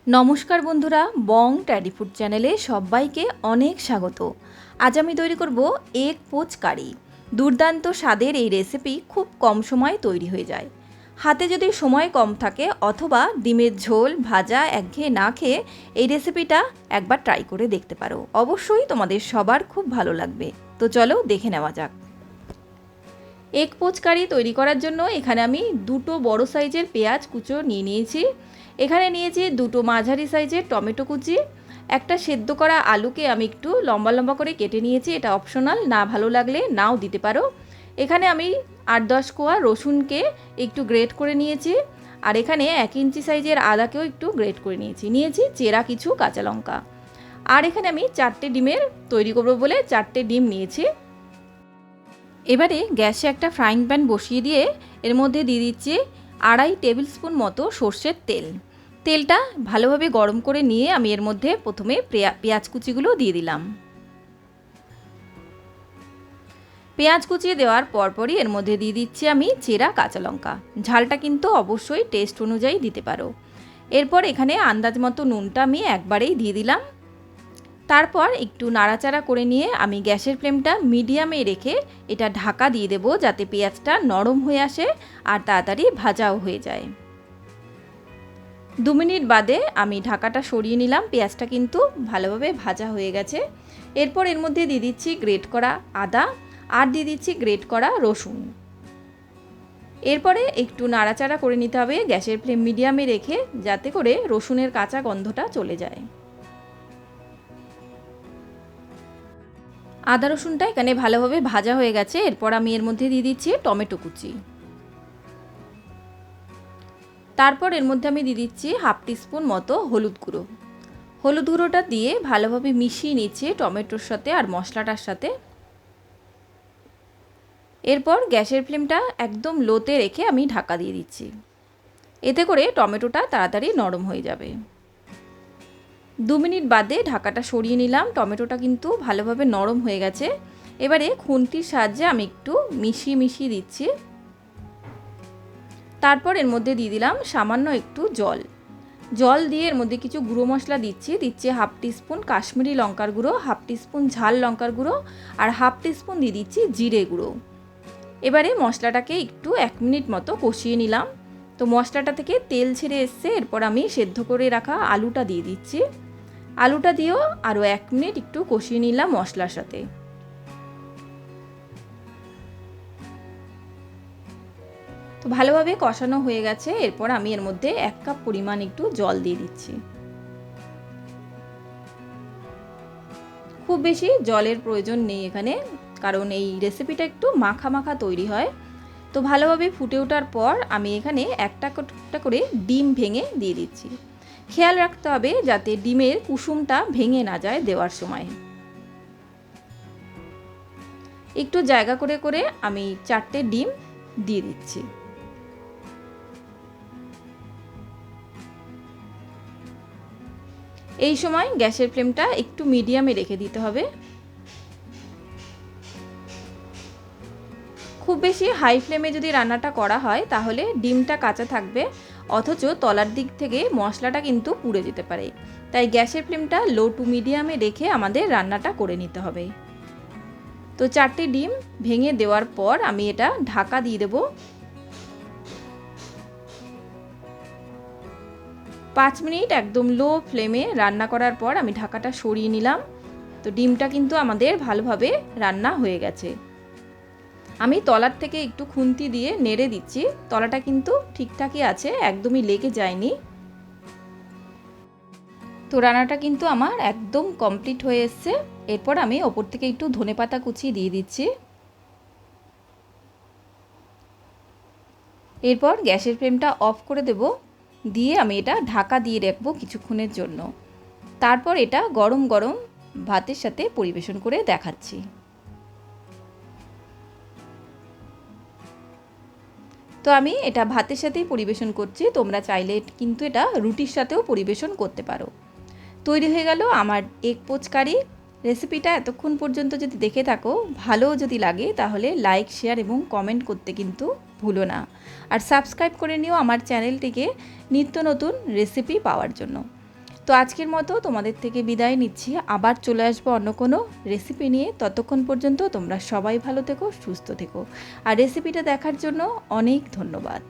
নমস্কার বন্ধুরা, বং teddy food চ্যানেলে সবাইকে অনেক স্বাগত। আজ আমি তৈরি করব এগ পোচ কারি। দুর্দান্ত স্বাদের এই রেসিপি খুব কম সময়ে তৈরি হয়ে যায়। হাতে যদি সময় কম থাকে অথবা ডিমের ঝোল ভাজা একঘেয়ে না খেয়ে এই রেসিপিটা একবার ট্রাই করে দেখতে পারো। অবশ্যই তোমাদের সবার খুব ভালো লাগবে। তো চলো দেখে নেওয়া যাক। এগ পোচ কারি তৈরি করার জন্য এখানে আমি দুটো বড় সাইজের পেঁয়াজ কুচো নিয়ে নিয়েছি। এখানে নিয়েছি দুটো মাঝারি সাইজের টমেটো কুচি। একটা সেদ্ধ করা আলুকে আমি একটু লম্বা লম্বা করে কেটে নিয়েছি, এটা অপশনাল, না ভালো লাগলে নাও দিতে পারো। এখানে আমি 8-10 কোয়া রসুনকে একটু গ্রেট করে নিয়েছি। আর এখানে 1 ইঞ্চি সাইজের আদাকেও একটু গ্রেট করে নিয়েছি চেরা কিছু কাঁচা লঙ্কা। আর এখানে আমি 4টে ডিমের তৈরি করব বলে 4টে ডিম নিয়েছি। এবারে গ্যাসে একটা ফ্রাইং প্যান বসিয়ে দিয়ে এর মধ্যে দিয়ে দিচ্ছি 2.5 টেবিল স্পুন মতো সর্ষের তেল। তেলটা ভালোভাবে গরম করে নিয়ে আমি এর মধ্যে প্রথমে পেঁয়াজ কুচিগুলো দিয়ে দিলাম। পেঁয়াজ কুচি দেওয়ার পরপরই এর মধ্যে দিয়ে দিচ্ছি আমি চেরা কাঁচা লঙ্কা। ঝালটা কিন্তু অবশ্যই টেস্ট অনুযায়ী দিতে পারো। এরপর এখানে আন্দাজ মতো নুনটা আমি একবারেই দিয়ে দিলাম। তারপর একটু নাড়াচাড়া করে নিয়ে আমি গ্যাসের ফ্লেমটা মিডিয়ামে রেখে এটা ঢাকা দিয়ে দেবো, যাতে পেঁয়াজটা নরম হয়ে আসে আর তাড়াতাড়ি ভাজাও হয়ে যায়। 2 মিনিট বাদে আমি ঢাকাটা সরিয়ে নিলাম। পেঁয়াজটা কিন্তু ভালোভাবে ভাজা হয়ে গেছে। এরপর এর মধ্যে দিয়ে দিচ্ছি গ্রেট করা আদা আর দিয়ে দিচ্ছি গ্রেট করা রসুন। এরপরে একটু নাড়াচাড়া করে নিতে হবে গ্যাসের ফ্লেম মিডিয়ামে রেখে, যাতে করে রসুনের কাঁচা গন্ধটা চলে যায়। আদা রসুনটা এখানে ভালোভাবে ভাজা হয়ে গেছে। এরপর আমি এর মধ্যে দিয়ে দিচ্ছি টমেটো কুচি। তারপর এর মধ্যে আমি দিয়ে দিচ্ছি 1/2 টিস্পুন মতো হলুদ গুঁড়ো। হলুদ গুঁড়োটা দিয়ে ভালোভাবে মিশিয়ে নিচ্ছি টমেটোর সাথে আর মশলাটার সাথে। এরপর গ্যাসের ফ্লেমটা একদম লোতে রেখে আমি ঢাকা দিয়ে দিচ্ছি। এতে করে টমেটোটা তাড়াতাড়ি নরম হয়ে যাবে। 2 মিনিট বাদে ঢাকাটা সরিয়ে নিলাম। টমেটোটা কিন্তু ভালোভাবে নরম হয়ে গেছে। এবারে খুন্তির সাহায্যে আমি একটু মিশিয়ে দিচ্ছি। তারপর এর মধ্যে দিয়ে দিলাম সামান্য একটু জল দিয়ে এর মধ্যে কিছু গুঁড়ো মশলা দিচ্ছি 1/2 টিস্পুন কাশ্মীরি লঙ্কার গুঁড়ো, 1/2 টিস্পুন ঝাল লঙ্কার গুঁড়ো আর 1/2 টিস্পুন দিয়ে দিচ্ছি জিরে গুঁড়ো। এবারে মশলাটাকে একটু 1 মিনিট মতো কষিয়ে নিলাম। তো মশলাটা থেকে তেল ছেড়ে এসছে। এরপর আমি সেদ্ধ করে রাখা আলুটা দিয়ে দিচ্ছি। আলুটা দিয়েও আরও 1 মিনিট একটু কষিয়ে নিলাম মশলার সাথে। তো ভালোভাবে কষানো হয়ে গেছে। এরপর আমি এর মধ্যে 1 কাপ পরিমাণ একটু জল দিয়ে দিচ্ছি। খুব বেশি জলের প্রয়োজন নেই এখানে, কারণ এই রেসিপিটা একটু মাখা মাখা তৈরি হয়। তো ভালোভাবে ফুটে ওঠার পর আমি এখানে একটা করে ডিম ভেঙে দিয়ে দিচ্ছি। খেয়াল রাখতে হবে যাতে ডিমের কুসুমটা ভেঙে না যায় দেওয়ার সময়। একটু জায়গা করে করে আমি 4টে ডিম দিয়ে দিচ্ছি। এই সময় গ্যাসের ফ্লেমটা একটু মিডিয়ামে রেখে দিতে হবে। খুব বেশি হাই ফ্লেমে যদি রান্নাটা করা হয় তাহলে ডিমটা কাঁচা থাকবে, অথচ তলার দিক থেকে মশলাটা কিন্তু পুড়ে যেতে পারে। তাই গ্যাসের ফ্লেমটা লো টু মিডিয়ামে রেখে আমাদের রান্নাটা করে নিতে হবে। তো 4টে ডিম ভেঙে দেওয়ার পর আমি এটা ঢাকা দিয়ে দেব। 5 মিনিট একদম লো ফ্লেমে রান্না করার পর আমি ঢাকাটা সরিয়ে নিলাম। তো ডিমটা কিন্তু আমাদের ভালোভাবে রান্না হয়ে গেছে। আমি তলার থেকে একটু খুন্তি দিয়ে নেড়ে দিচ্ছি। তলাটা কিন্তু ঠিকঠাকই আছে, একদমই লেগে যায়নি। তো রান্নাটা কিন্তু আমার একদম কমপ্লিট হয়ে এসছে। এরপর আমি ওপর থেকে একটু ধনেপাতা কুচি দিয়ে দিচ্ছি। এরপর গ্যাসের ফ্লেমটা অফ করে দেব, দিয়ে আমি এটা ঢাকা দিয়ে রাখবো কিছুক্ষণের জন্য। তারপর এটা গরম গরম ভাতের সাথে পরিবেশন করে দেখাচ্ছি। তো আমি এটা ভাতের সাথেই পরিবেশন করছি। তোমরা চাইলে কিন্তু এটা রুটির সাথেও পরিবেশন করতে পারো। তৈরি হয়ে গেল আমার এগ পোচ কারি। রেসিপিটা এতক্ষণ পর্যন্ত যদি দেখে থাকো, ভালো যদি লাগে তাহলে লাইক শেয়ার এবং কমেন্ট করতে কিন্তু ভুলো না। আর সাবস্ক্রাইব করে নিও আমার চ্যানেলটিকে নিত্য নতুন রেসিপি পাওয়ার জন্য। তো আজকের মতো তোমাদের থেকে বিদায় নিচ্ছি, আবার চলে আসবো অন্য কোনো রেসিপি নিয়ে। ততক্ষণ পর্যন্ত তোমরা সবাই ভালো থেকো, সুস্থ থেকো, আর রেসিপিটা দেখার জন্য অনেক ধন্যবাদ।